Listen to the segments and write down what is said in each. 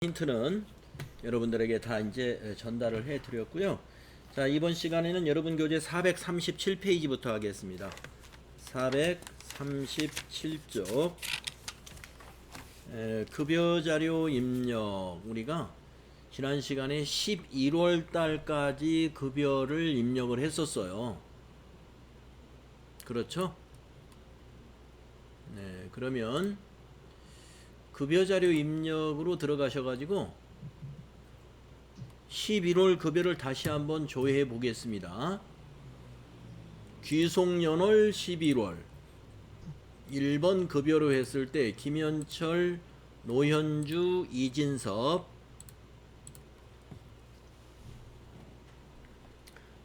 힌트는 여러분들에게 다 이제 전달을 해 드렸고요. 자, 이번 시간에는 여러분 교재 437페이지부터 하겠습니다. 437쪽 급여 자료 입력. 우리가 지난 시간에 11월 달까지 급여를 입력을 했었어요. 그렇죠? 네, 그러면 급여 자료 입력으로 들어가셔가지고 11월 급여를 다시 한번 조회해 보겠습니다. 귀속연월 11월 1번 급여로 했을 때 김현철, 노현주, 이진섭.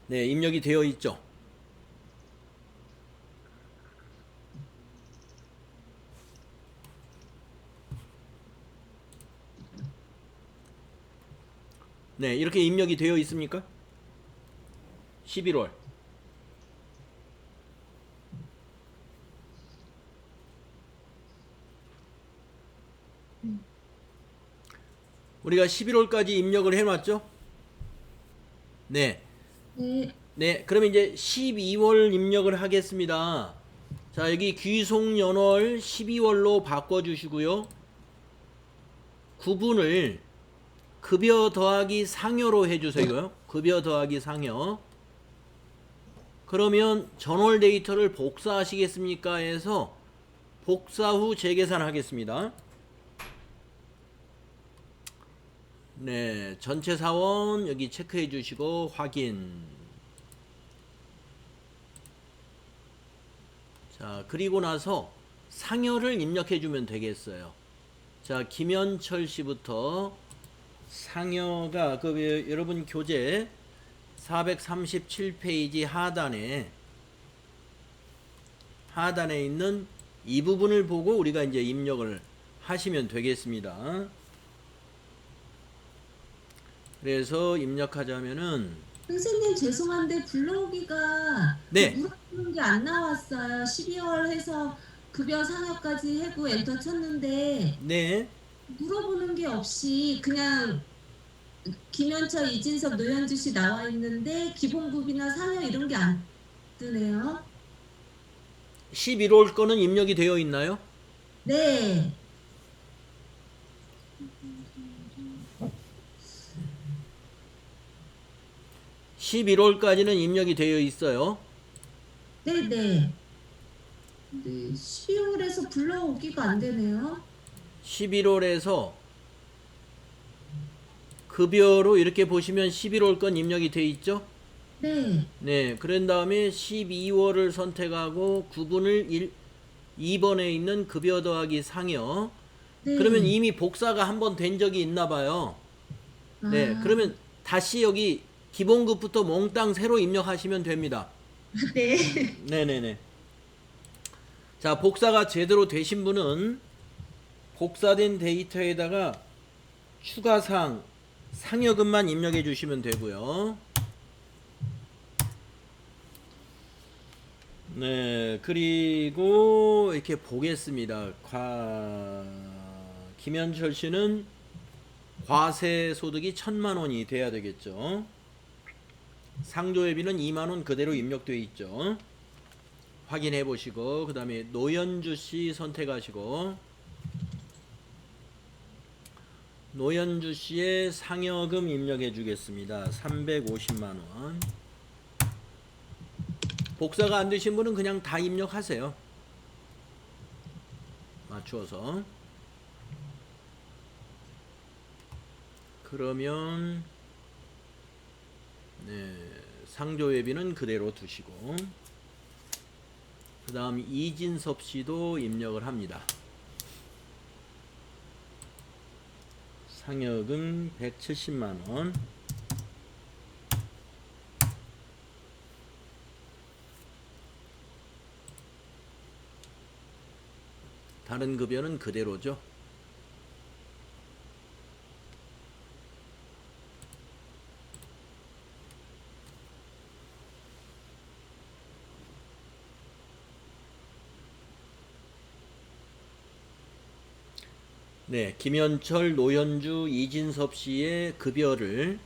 네, 입력이 되어 있죠. 네, 이렇게 입력이 되어 있습니까? 11월. 우리가 11월까지 입력을 해놨죠? 네. 네, 네, 그러면 이제 12월 입력을 하겠습니다. 자, 여기 귀속연월 12월로 바꿔주시고요. 구분을 급여 더하기 상여로 해주세요. 급여 더하기 상여. 그러면 전월 데이터를 복사하시겠습니까? 해서 복사 후 재계산하겠습니다. 네, 전체 사원 여기 체크해 주시고 확인. 자, 그리고 나서 상여를 입력해 주면 되겠어요. 자, 김현철 씨부터 상여가 여러분 교재 437페이지 하단에 있는 이 부분을 보고 우리가 이제 입력을 하시면 되겠습니다. 그래서 입력하자면은 선생님 죄송한데 불러오기가 네, 물어보는 게 안 나왔어요. 12월 해서 급여 상여까지 하고 엔터 쳤는데 네. 물어보는 게 없이 그냥 김현철, 이진섭, 노현주 씨 나와 있는데 기본급이나 상여 이런 게 안 뜨네요. 11월 거는 입력이 되어 있나요? 네, 11월까지는 입력이 되어 있어요. 네, 네. 근데 12월에서 불러오기가 안 되네요. 11월에서 급여로 이렇게 보시면 11월 건 입력이 되어 있죠? 네, 네, 그런 다음에 12월을 선택하고 구분을 2번에 있는 급여 더하기 상여. 그러면 네. 이미 복사가 한 번 된 적이 있나 봐요. 네, 아, 그러면 다시 여기 기본급부터 몽땅 새로 입력하시면 됩니다. 네. 네네네. 자, 복사가 제대로 되신 분은 복사된 데이터에다가 추가사항, 상여금만 입력해 주시면 되고요. 네, 그리고 이렇게 보겠습니다. 김현철 씨는 과세 소득이 1,000만 원이 돼야 되겠죠. 상조회비는 2만 원 그대로 입력되어 있죠. 확인해 보시고, 그 다음에 노현주 씨 선택하시고, 노현주 씨의 상여금 입력해 주겠습니다. 350만 원. 복사가 안 되신 분은 그냥 다 입력하세요. 맞추어서. 그러면 네, 상조회비는 그대로 두시고, 그 다음 이진섭 씨도 입력을 합니다. 상여금 170만 원. 다른 급여는 그대로죠. 네, 김현철, 노현주, 이진섭 씨의 급여를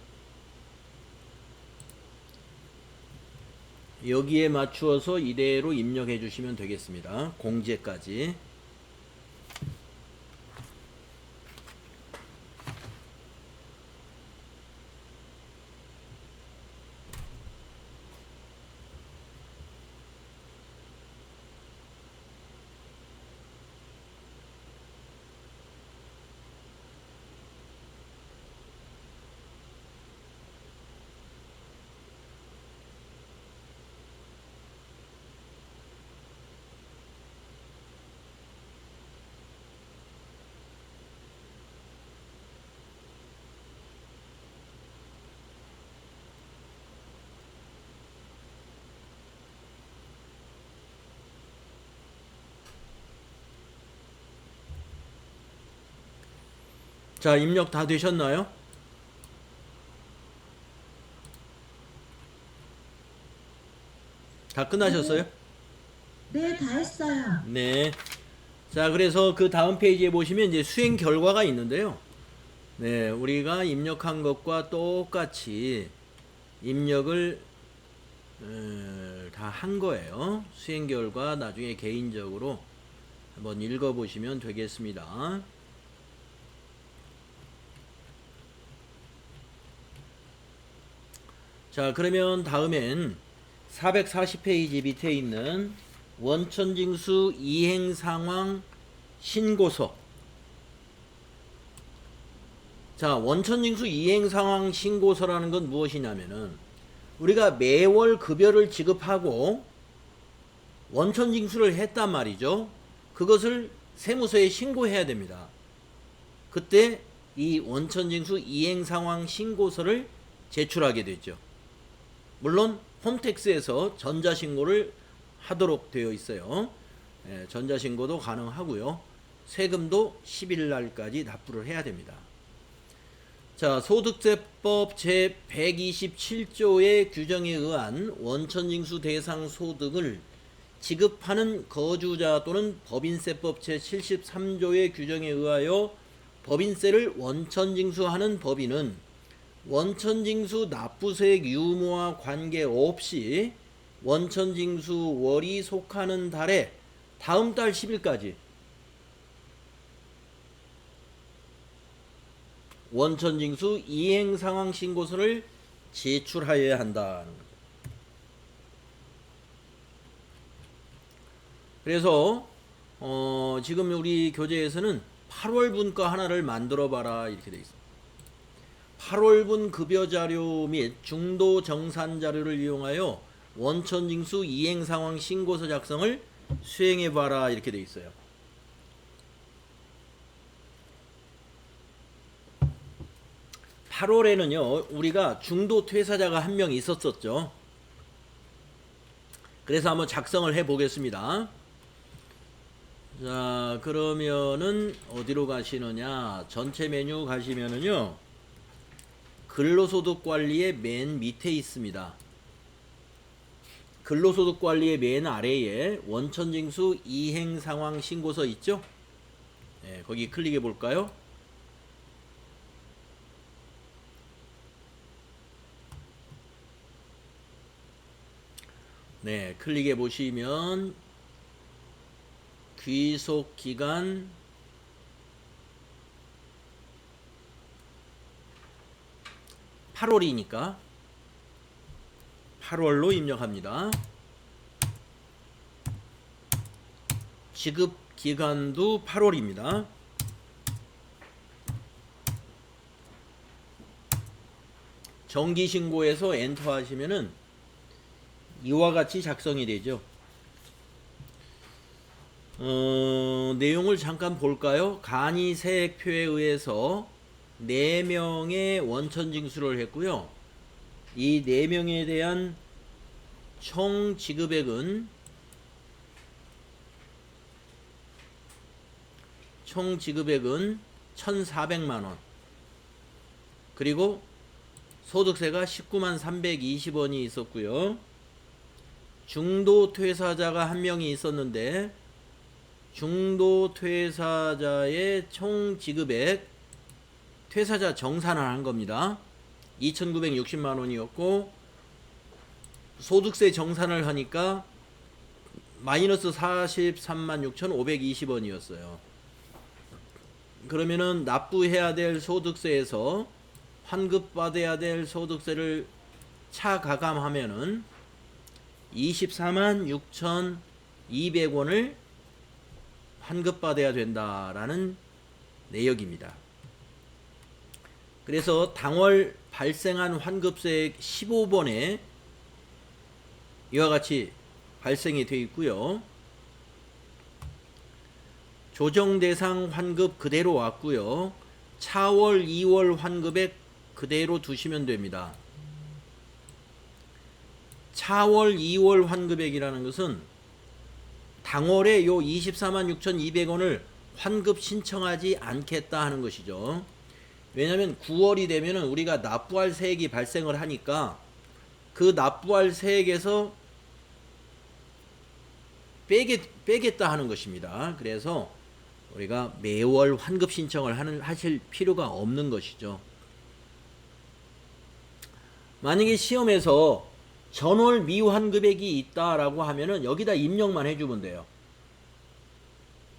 여기에 맞추어서 이대로 입력해 주시면 되겠습니다. 공제까지. 자, 입력 다 되셨나요? 다 끝나셨어요? 네, 다 했어요. 네. 자, 그래서 그 다음 페이지에 보시면 이제 수행 결과가 있는데요. 네, 우리가 입력한 것과 똑같이 입력을 다 한 거예요. 수행 결과 나중에 개인적으로 한번 읽어보시면 되겠습니다. 자, 그러면 다음엔 440페이지 밑에 있는 원천징수 이행상황 신고서. 자, 원천징수 이행상황 신고서라는 건 무엇이냐면은 우리가 매월 급여를 지급하고 원천징수를 했단 말이죠. 그것을 세무서에 신고해야 됩니다. 그때 이 원천징수 이행상황 신고서를 제출하게 되죠. 물론 홈택스에서 전자신고를 하도록 되어 있어요. 전자신고도 가능하고요. 세금도 10일 날까지 납부를 해야 됩니다. 자, 소득세법 제127조의 규정에 의한 원천징수 대상 소득을 지급하는 거주자 또는 법인세법 제73조의 규정에 의하여 법인세를 원천징수하는 법인은 원천징수 납부세액 유무와 관계없이 원천징수월이 속하는 달에 다음 달 10일까지 원천징수 이행상황 신고서를 제출하여야 한다는 거죠. 그래서 지금 우리 교재에서는 8월 분과 하나를 만들어 봐라 이렇게 돼 있습니다. 8월분 급여 자료 및 중도 정산 자료를 이용하여 원천징수 이행상황 신고서 작성을 수행해 봐라 이렇게 돼 있어요. 8월에는요 우리가 중도 퇴사자가 한 명 있었었죠. 그래서 한번 작성을 해 보겠습니다. 자, 그러면은 어디로 가시느냐, 전체 메뉴 가시면은요 근로소득 관리의 맨 밑에 있습니다. 근로소득 관리의 맨 아래에 원천징수 이행상황 신고서 있죠? 네, 거기 클릭해 볼까요? 네, 클릭해 보시면 귀속기간 (8월이니까) 8월로 입력합니다. 지급기간도 8월입니다. 정기신고에서 엔터 하시면은 이와 같이 작성이 되죠. 내용을 잠깐 볼까요? 간이세액표에 의해서 4명의 원천징수를 했고요. 이 4명에 대한 총 지급액은 1,400만원, 그리고 소득세가 193,320원이 있었고요. 중도 퇴사자가 한 명이 있었는데 중도 퇴사자의 총 지급액 퇴사자 정산을 한 겁니다. 2,960만 원이었고 소득세 정산을 하니까 마이너스 43만 6,520원이었어요. 그러면은 납부해야 될 소득세에서 환급받아야 될 소득세를 차가감하면은 24만 6,200원을 환급받아야 된다라는 내역입니다. 그래서 당월 발생한 환급세액 15번에 이와 같이 발생이 되어 있고요. 조정 대상 환급 그대로 왔고요. 차월 2월 환급액 그대로 두시면 됩니다. 차월 2월 환급액이라는 것은 당월에 요 24만 6,200원을 환급 신청하지 않겠다 하는 것이죠. 왜냐하면 9월이 되면은 우리가 납부할 세액이 발생을 하니까 그 납부할 세액에서 빼겠다 하는 것입니다. 그래서 우리가 매월 환급 신청을 하실 필요가 없는 것이죠. 만약에 시험에서 전월 미환급액이 있다라고 하면은 여기다 입력만 해주면 돼요.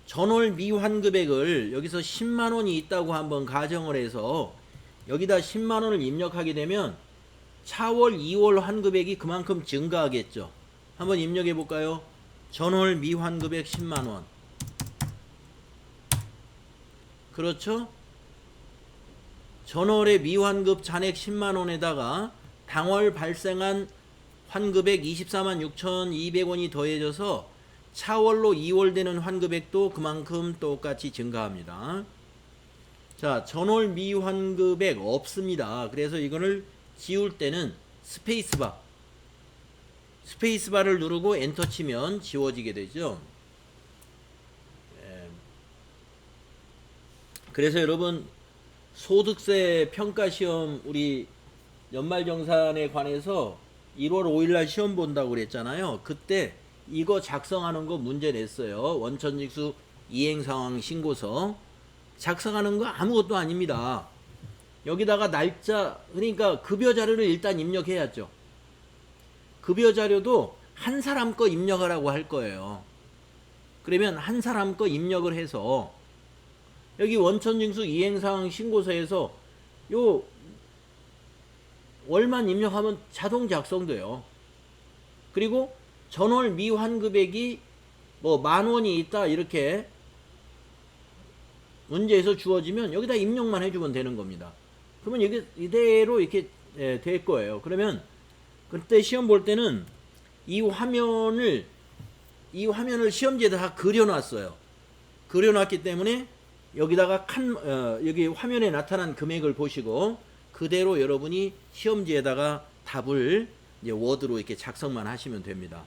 전월 미환급액을 여기서 10만원이 있다고 한번 가정을 해서 여기다 10만원을 입력하게 되면 차월 2월 환급액이 그만큼 증가하겠죠. 한번 입력해 볼까요? 전월 미환급액 10만원. 그렇죠? 전월의 미환급 잔액 10만원에다가 당월 발생한 환급액 24만 6,200원이 더해져서 차월로 2월 되는 환급액도 그만큼 똑같이 증가합니다. 자, 전월 미환급액 없습니다. 그래서 이거를 지울 때는 스페이스바를 누르고 엔터 치면 지워지게 되죠. 그래서 여러분 소득세 평가시험 우리 연말정산에 관해서 1월 5일날 시험 본다고 그랬잖아요. 그때 이거 작성하는 거 문제 냈어요. 원천징수 이행상황 신고서 작성하는 거 아무것도 아닙니다. 여기다가 날짜, 그러니까 급여 자료를 일단 입력해야죠. 급여 자료도 한 사람 거 입력하라고 할 거예요. 그러면 한 사람 거 입력을 해서 여기 원천징수 이행상황 신고서에서 요 월만 입력하면 자동 작성돼요. 그리고 전월 미환급액이 뭐 10,000원이 있다 이렇게 문제에서 주어지면 여기다 입력만 해주면 되는 겁니다. 그러면 이게 이대로 이렇게 될 거예요. 그러면 그때 시험 볼 때는 이 화면을 시험지에다 다 그려놨어요. 그려놨기 때문에 여기다가 여기 화면에 나타난 금액을 보시고 그대로 여러분이 시험지에다가 답을 이제 워드로 이렇게 작성만 하시면 됩니다.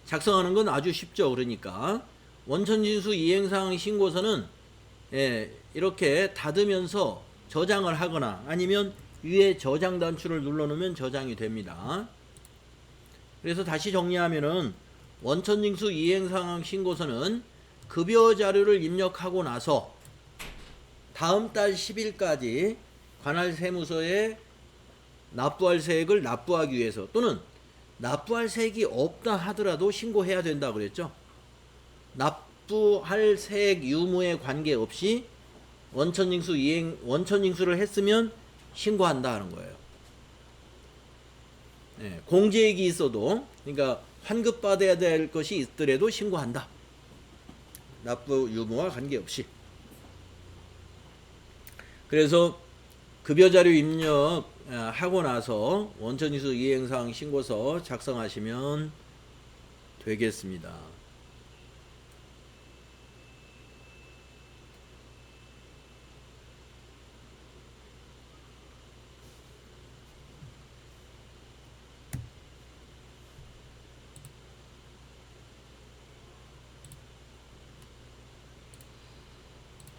작성하는 건 아주 쉽죠. 그러니까 원천징수 이행사항 신고서는 이렇게 닫으면서 저장을 하거나 아니면 위에 저장 단추를 눌러놓으면 저장이 됩니다. 그래서 다시 정리하면은 원천징수 이행상황 신고서는 급여 자료를 입력하고 나서 다음 달 10일까지 관할 세무서에 납부할 세액을 납부하기 위해서 또는 납부할 세액이 없다 하더라도 신고해야 된다 그랬죠. 납부할 세액 유무에 관계없이 원천징수를 했으면 신고한다 하는 거예요. 공제액이 있어도 그러니까 환급받아야 될 것이 있더라도 신고한다. 납부 유무와 관계없이. 그래서 급여자료 입력하고 나서 원천징수 이행사항 신고서 작성하시면 되겠습니다.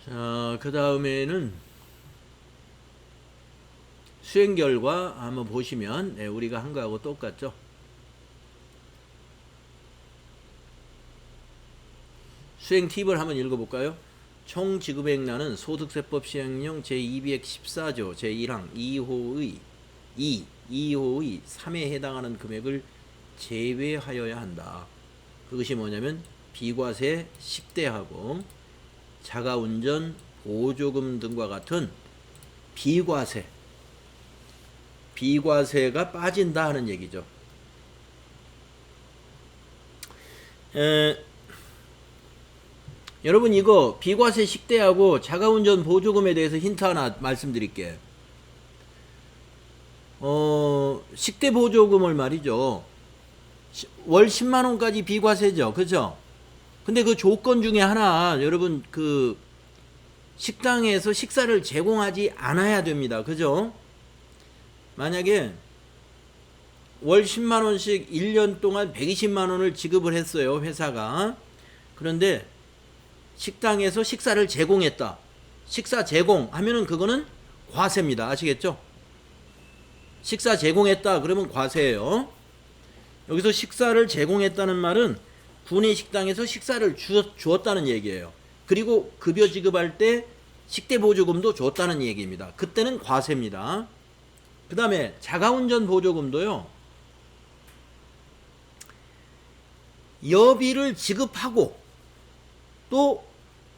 자, 그 다음에는 수행 결과 한번 보시면 우리가 한 거하고 똑같죠. 수행 팁을 한번 읽어볼까요? 총 지급액란은 소득세법 시행령 제214조 제1항 2호의 3에 해당하는 금액을 제외하여야 한다. 그것이 뭐냐면 비과세 10대하고 자가운전 보조금 등과 같은 비과세가 빠진다 하는 얘기죠. 여러분 이거 비과세 10대하고 자가운전 보조금에 대해서 힌트 하나 말씀드릴게. 10대 보조금을 말이죠. 월 10만원까지 비과세죠. 그죠? 근데 그 조건 중에 하나, 여러분 그 식당에서 식사를 제공하지 않아야 됩니다. 그죠? 만약에 월 10만원씩 1년 동안 120만원을 지급을 했어요. 회사가. 그런데 식당에서 식사를 제공했다. 식사 제공하면은 그거는 과세입니다. 아시겠죠? 식사 제공했다 그러면 과세예요. 여기서 식사를 제공했다는 말은 구내 식당에서 식사를 주었다는 얘기예요. 그리고 급여 지급할 때 식대 보조금도 줬다는 얘기입니다. 그때는 과세입니다. 그 다음에 자가운전 보조금도요. 여비를 지급하고 또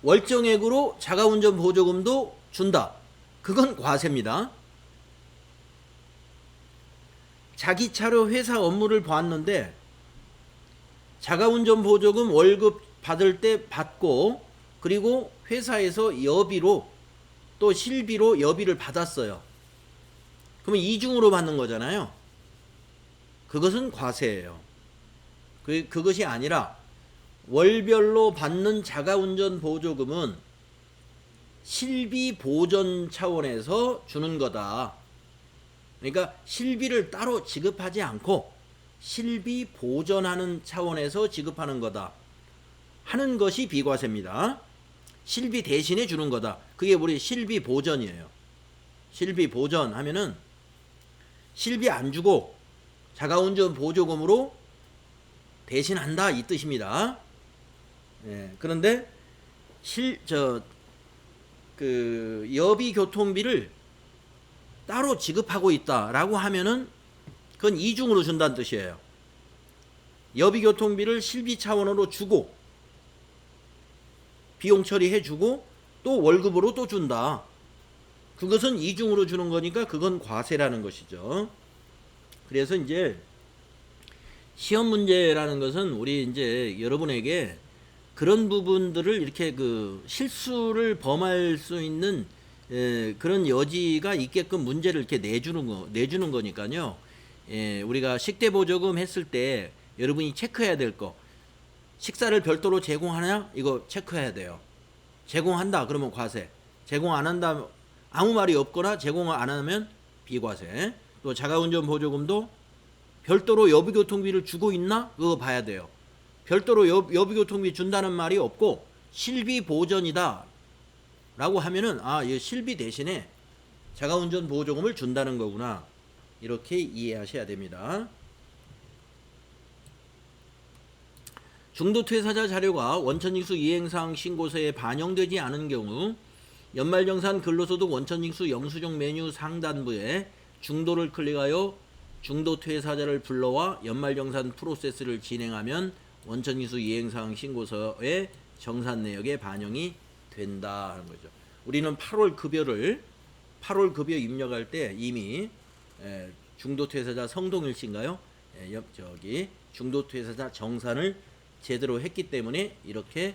월정액으로 자가운전 보조금도 준다. 그건 과세입니다. 자기 차로 회사 업무를 봤는데 자가운전 보조금 월급 받을 때 받고 그리고 회사에서 여비로 또 실비로 여비를 받았어요. 그러면 이중으로 받는 거잖아요. 그것은 과세예요. 그것이 아니라 월별로 받는 자가운전 보조금은 실비 보전 차원에서 주는 거다. 그러니까 실비를 따로 지급하지 않고 실비 보전하는 차원에서 지급하는 거다 하는 것이 비과세입니다. 실비 대신에 주는 거다. 그게 우리 실비 보전이에요. 실비 보전 하면은 실비 안 주고 자가운전 보조금으로 대신한다 이 뜻입니다. 예, 그런데 여비 교통비를 따로 지급하고 있다라고 하면은 그건 이중으로 준다는 뜻이에요. 여비 교통비를 실비 차원으로 주고 비용 처리해 주고 또 월급으로 또 준다. 그것은 이중으로 주는 거니까 그건 과세라는 것이죠. 그래서 이제 시험 문제라는 것은 우리 이제 여러분에게 그런 부분들을 이렇게 그 실수를 범할 수 있는 그런 여지가 있게끔 문제를 이렇게 내주는 거니까요. 우리가 식대 보조금 했을 때 여러분이 체크해야 될 거, 식사를 별도로 제공하냐 이거 체크해야 돼요. 제공한다 그러면 과세, 제공 안 한다 아무 말이 없거나 제공을 안 하면 비과세. 또 자가운전 보조금도 별도로 여비교통비를 주고 있나 그거 봐야 돼요. 별도로 여비교통비 준다는 말이 없고 실비 보전이다 라고 하면은 이 실비 대신에 자가운전 보조금을 준다는 거구나 이렇게 이해하셔야 됩니다. 중도 퇴사자 자료가 원천징수 이행사항 신고서에 반영되지 않은 경우 연말정산 근로소득 원천징수 영수증 메뉴 상단부에 중도를 클릭하여 중도 퇴사자를 불러와 연말정산 프로세스를 진행하면 원천징수 이행사항 신고서의 정산 내역에 반영이 된다 하는 거죠. 우리는 8월 급여 입력할 때 이미 중도 퇴사자 성동일 씨인가요? 중도 퇴사자 정산을 제대로 했기 때문에 이렇게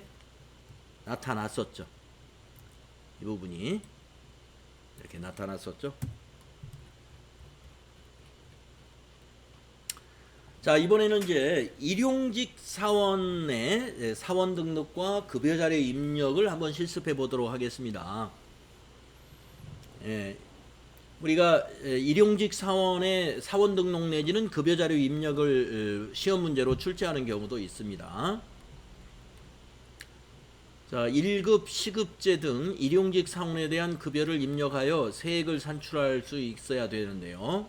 나타났었죠. 이 부분이 이렇게 나타났었죠. 자, 이번에는 이제 일용직 사원의 사원 등록과 급여 자료 입력을 한번 실습해 보도록 하겠습니다. 우리가 일용직 사원의 사원 등록 내지는 급여 자료 입력을 시험 문제로 출제하는 경우도 있습니다. 자, 1급, 시급제 등 일용직 사원에 대한 급여를 입력하여 세액을 산출할 수 있어야 되는데요.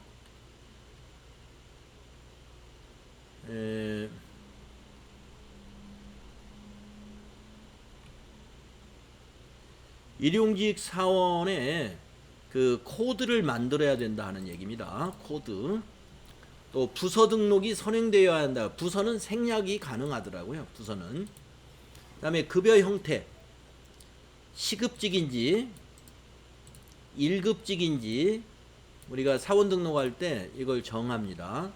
일용직 사원에 그 코드를 만들어야 된다 하는 얘기입니다. 코드. 또 부서 등록이 선행되어야 한다. 부서는 생략이 가능하더라고요. 부서는. 그다음에 급여 형태. 시급직인지 1급직인지 우리가 사원 등록할 때 이걸 정합니다.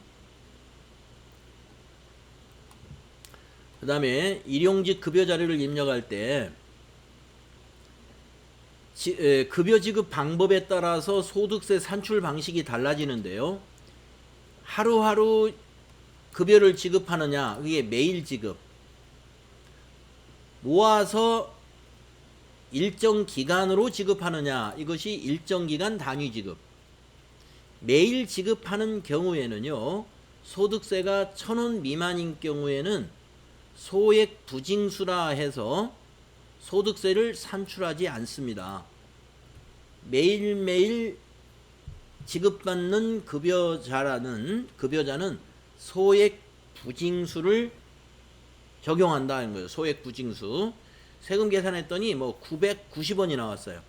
그 다음에 일용직 급여 자료를 입력할 때 급여 지급 방법에 따라서 소득세 산출 방식이 달라지는데요. 하루하루 급여를 지급하느냐, 그게 매일 지급. 모아서 일정 기간으로 지급하느냐, 이것이 일정 기간 단위 지급. 매일 지급하는 경우에는요, 소득세가 1,000원 미만인 경우에는 소액 부징수라 해서 소득세를 산출하지 않습니다. 매일매일 지급받는 급여자는 소액 부징수를 적용한다는 거예요. 소액 부징수. 세금 계산했더니 뭐 990원이 나왔어요.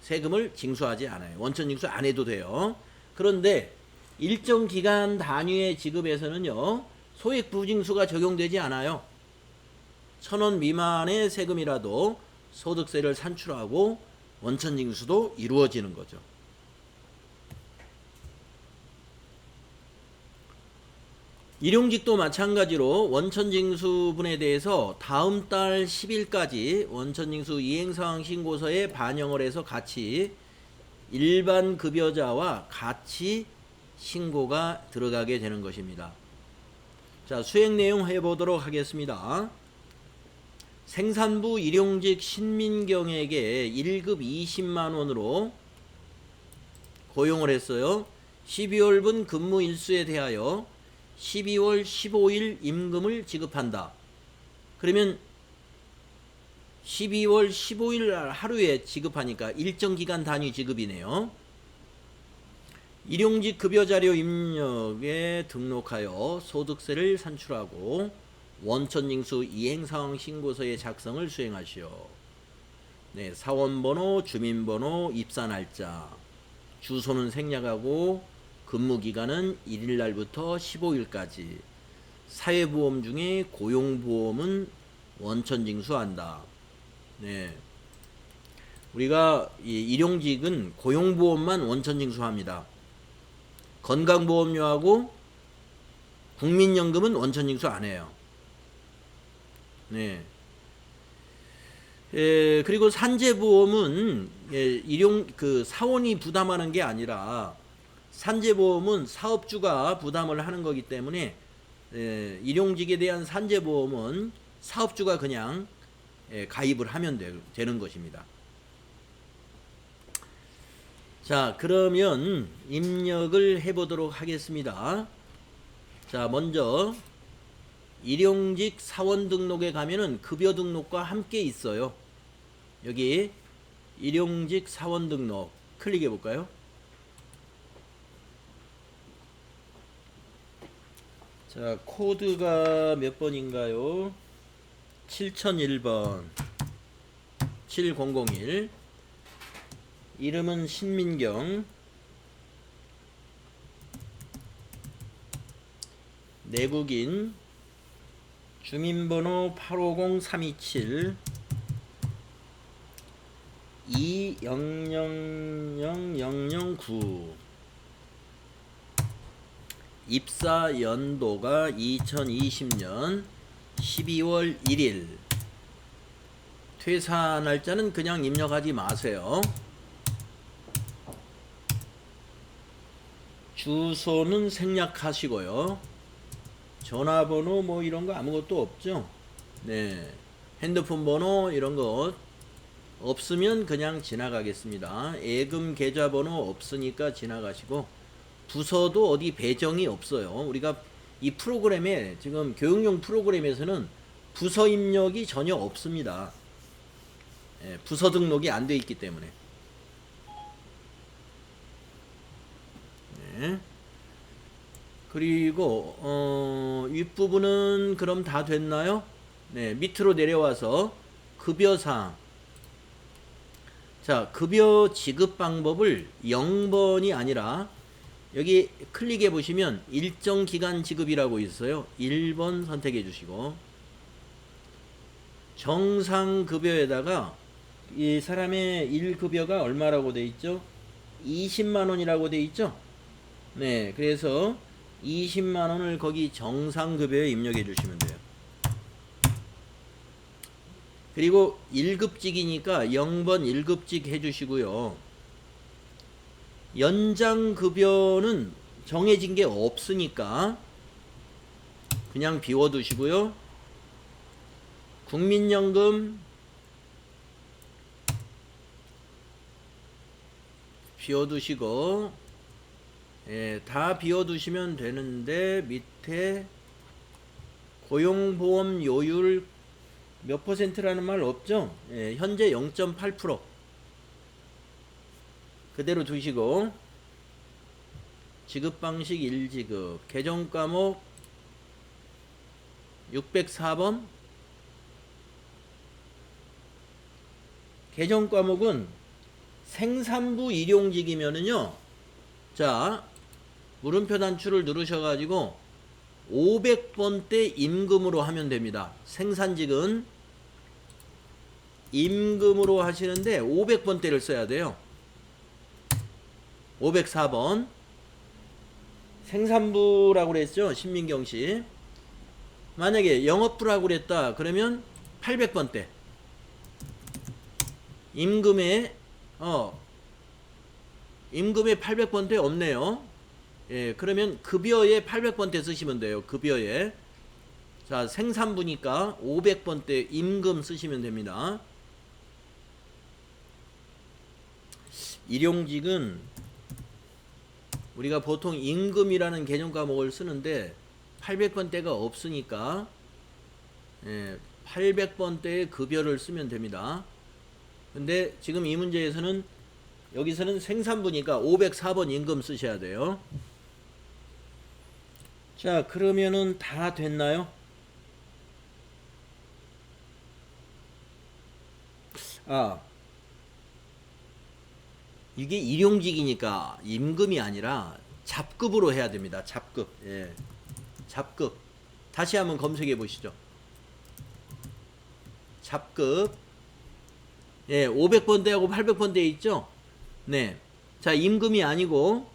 세금을 징수하지 않아요. 원천 징수 안 해도 돼요. 그런데 일정 기간 단위의 지급에서는요, 소액 부징수가 적용되지 않아요. 1,000원 미만의 세금이라도 소득세를 산출하고 원천 징수도 이루어지는 거죠. 일용직도 마찬가지로 원천징수분에 대해서 다음 달 10일까지 원천징수 이행사항 신고서에 반영을 해서 같이 일반 급여자와 같이 신고가 들어가게 되는 것입니다. 자, 수행 내용 해보도록 하겠습니다. 생산부 일용직 신민경에게 1급 20만원으로 고용을 했어요. 12월분 근무 일수에 대하여 12월 15일 임금을 지급한다. 그러면 12월 15일 하루에 지급하니까 일정 기간 단위 지급이네요. 일용직 급여자료 입력에 등록하여 소득세를 산출하고 원천징수 이행사항 신고서의 작성을 수행하시오. 네, 사원번호, 주민번호, 입사날짜, 주소는 생략하고 근무기간은 1일날부터 15일까지. 사회보험 중에 고용보험은 원천징수한다. 네, 우리가 일용직은 고용보험만 원천징수합니다. 건강보험료하고 국민연금은 원천징수 안 해요. 네. 그리고 산재보험은 사원이 부담하는 게 아니라 산재보험은 사업주가 부담을 하는 거기 때문에 일용직에 대한 산재보험은 사업주가 그냥 가입을 하면 되는 것입니다. 자, 그러면 입력을 해보도록 하겠습니다. 자, 먼저 일용직 사원 등록에 가면은 급여 등록과 함께 있어요. 여기 일용직 사원 등록 클릭해 볼까요? 자, 코드가 몇 번인가요? 7001번 7001. 이름은 신민경. 내국인. 주민번호 850327 2000009. 입사 연도가 2020년 12월 1일. 퇴사 날짜는 그냥 입력하지 마세요. 주소는 생략하시고요. 전화번호 뭐 이런 거 아무것도 없죠. 네, 핸드폰 번호 이런 거 없으면 그냥 지나가겠습니다. 예금 계좌번호 없으니까 지나가시고, 부서도 어디 배정이 없어요. 우리가 이 프로그램에, 지금 교육용 프로그램에서는 부서 입력이 전혀 없습니다. 예, 부서 등록이 안 돼 있기 때문에. 네. 그리고 윗부분은 그럼 다 됐나요? 네, 밑으로 내려와서 급여사항. 자, 급여 지급 방법을 0번이 아니라 여기 클릭해 보시면 일정 기간 지급이라고 있어요. 1번 선택해 주시고 정상 급여에다가 이 사람의 일급여가 얼마라고 돼 있죠? 20만 원이라고 돼 있죠? 네, 그래서 20만 원을 거기 정상 급여에 입력해 주시면 돼요. 그리고 1급직이니까 0번 1급직 해주시고요. 연장급여는 정해진 게 없으니까 그냥 비워두시고요. 국민연금 비워두시고, 예, 다 비워두시면 되는데 밑에 고용보험 요율 몇 퍼센트라는 말 없죠? 예, 현재 0.8% 그대로 두시고 지급방식 1지급 개정과목 604번 개정과목은 생산부 일용직이면은요, 자 물음표 단추를 누르셔가지고 500번대 임금으로 하면 됩니다. 생산직은 임금으로 하시는데 500번대를 써야 돼요. 504번 생산부라고 그랬죠, 신민경씨. 만약에 영업부라고 그랬다 그러면 800번대 임금에 800번대 없네요. 예, 그러면 급여에 800번대 쓰시면 돼요. 급여에. 자, 생산부니까 500번대 임금 쓰시면 됩니다. 일용직은 우리가 보통 임금이라는 개념 과목을 쓰는데 800번대가 없으니까, 예, 800번대의 급여를 쓰면 됩니다. 근데 지금 이 문제에서는 여기서는 생산부니까 504번 임금 쓰셔야 돼요. 자, 그러면은 다 됐나요? 아, 이게 일용직이니까 임금이 아니라 잡급으로 해야 됩니다. 잡급. 예. 잡급. 다시 한번 검색해 보시죠. 잡급. 예, 500번대하고 800번대 있죠? 네. 자, 임금이 아니고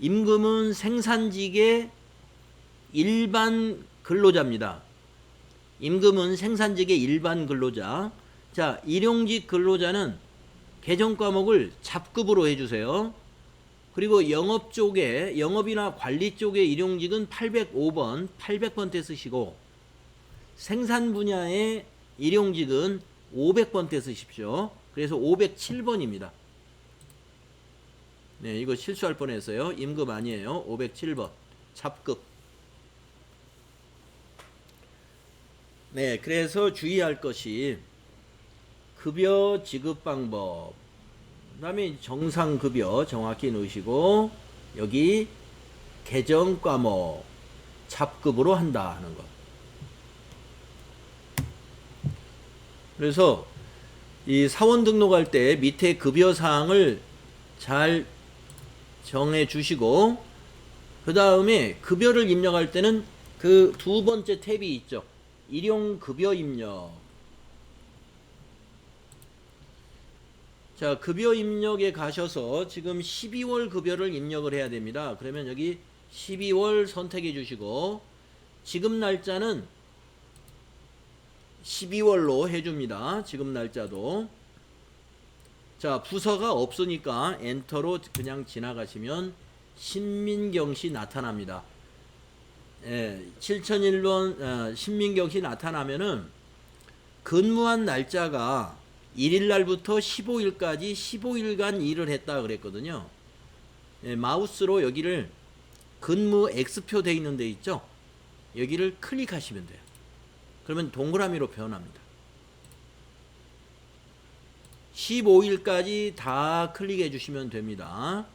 임금은 생산직의 일반 근로자입니다. 임금은 생산직의 일반 근로자. 자, 일용직 근로자는 개정 과목을 잡급으로 해주세요. 그리고 영업 쪽에, 영업이나 관리 쪽의 일용직은 805번, 800번대 쓰시고, 생산 분야의 일용직은 500번대 쓰십시오. 그래서 507번입니다. 네, 이거 실수할 뻔했어요. 임금 아니에요. 507번. 잡급. 네, 그래서 주의할 것이 급여 지급 방법, 그 다음에 정상급여 정확히 넣으시고, 여기 개정 과목 잡급으로 한다 하는 것. 그래서 이 사원 등록할 때 밑에 급여 사항을 잘 정해 주시고, 그 다음에 급여를 입력할 때는 그 두 번째 탭이 있죠. 일용급여 입력. 자, 급여 입력에 가셔서 지금 12월 급여를 입력을 해야 됩니다. 그러면 여기 12월 선택해 주시고, 지급 날짜는 12월로 해줍니다. 지급 날짜도. 자, 부서가 없으니까 엔터로 그냥 지나가시면 신민경씨 나타납니다. 예, 7001번 신민경씨 나타나면은 근무한 날짜가 1일날부터 15일까지 15일간 일을 했다 그랬거든요. 예, 마우스로 여기를 근무 X표 돼 있는 데 있죠? 여기를 클릭하시면 돼요. 그러면 동그라미로 변합니다. 15일까지 다 클릭해 주시면 됩니다.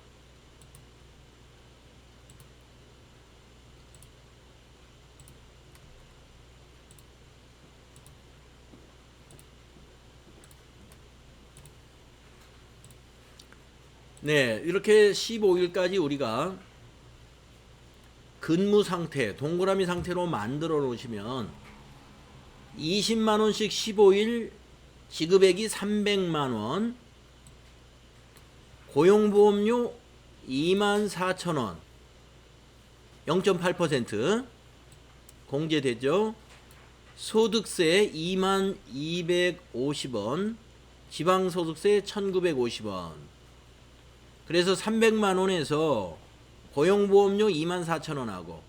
네, 이렇게 15일까지 우리가 근무 상태, 동그라미 상태로 만들어 놓으시면 20만 원씩 15일, 지급액이 300만 원, 고용보험료 24,000원, 0.8% 공제되죠. 소득세 2250원, 지방소득세 1950원. 그래서 300만 원에서 고용보험료 24,000원하고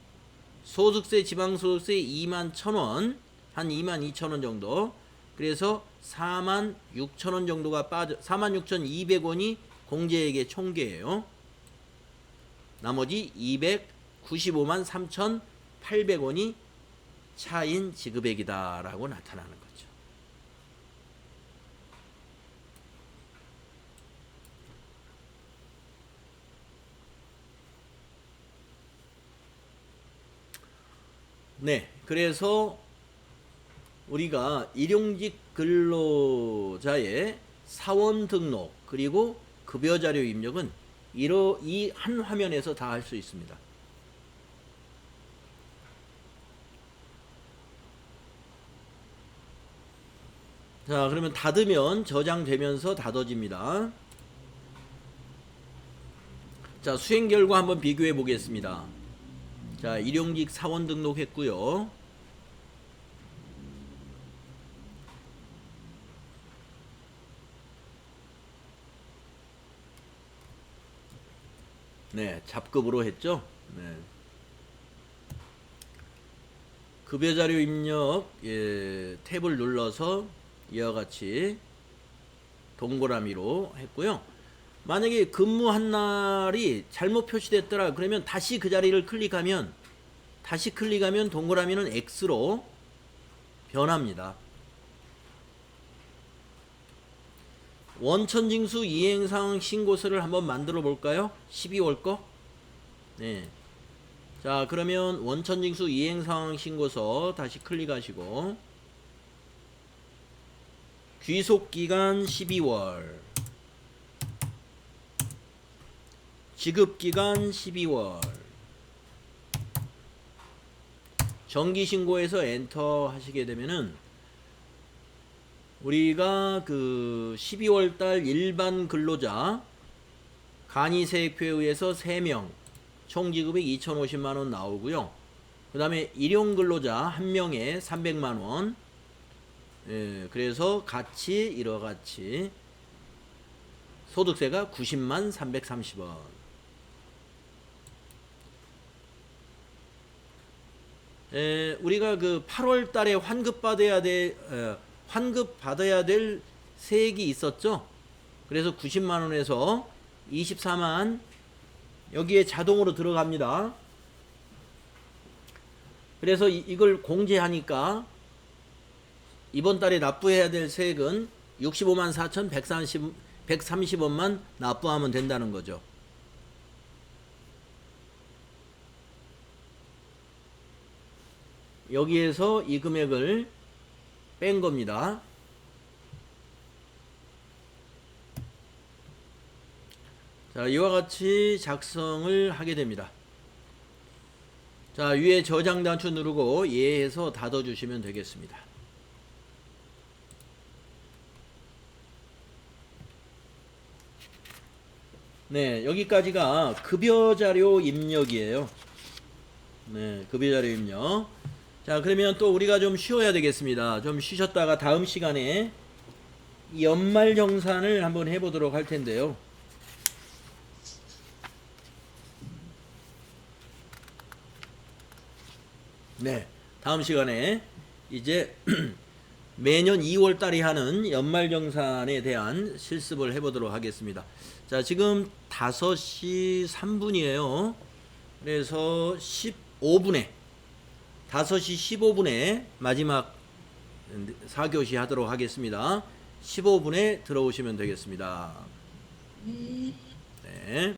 소득세, 지방소득세 21,000원, 한 22,000원 정도. 그래서 46,000원 정도가 빠져, 46,200원이 공제액의 총계예요. 나머지 295만 3,800원이 차인 지급액이다라고 나타나는 거죠. 네, 그래서 우리가 일용직 근로자의 사원 등록 그리고 급여자료 입력은 이 한 화면에서 다 할 수 있습니다. 자, 그러면 닫으면 저장되면서 닫아집니다. 자, 수행 결과 한번 비교해 보겠습니다. 자, 일용직 사원 등록했고요. 네, 잡급으로 했죠. 네. 급여자료 입력 탭을 눌러서 이와 같이 동그라미로 했고요. 만약에 근무한 날이 잘못 표시됐더라 그러면 다시 그 자리를 클릭하면 동그라미는 X로 변합니다. 원천징수 이행사항 신고서를 한번 만들어 볼까요? 12월 거. 네. 자, 그러면 원천징수 이행사항 신고서 다시 클릭하시고 귀속기간 12월, 지급기간 12월, 정기신고에서 엔터 하시게 되면은 우리가 그 12월달 일반 근로자 간이세액표에 의해서 3명 총지급액 2,050만원 나오고요. 그 다음에 일용근로자 1명에 300만원. 그래서 같이 이러같이 소득세가 90만 330원. 우리가 그 8월 달에 환급 받아야 될 세액이 있었죠. 그래서 90만 원에서 24만 여기에 자동으로 들어갑니다. 그래서 이걸 공제하니까 이번 달에 납부해야 될 세액은 65만 4,130원만 납부하면 된다는 거죠. 여기에서 이 금액을 뺀 겁니다. 자, 이와 같이 작성을 하게 됩니다. 자, 위에 저장 단추 누르고 예해서 닫아 주시면 되겠습니다. 네, 여기까지가 급여자료 입력이에요. 네, 급여자료 입력. 자, 그러면 또 우리가 좀 쉬어야 되겠습니다. 좀 쉬셨다가 다음 시간에 연말정산을 한번 해보도록 할 텐데요. 네, 다음 시간에 이제 매년 2월 달에 하는 연말정산에 대한 실습을 해보도록 하겠습니다. 자, 지금 5시 3분이에요. 그래서 5시 15분에 마지막 4교시 하도록 하겠습니다. 15분에 들어오시면 되겠습니다. 네. 네.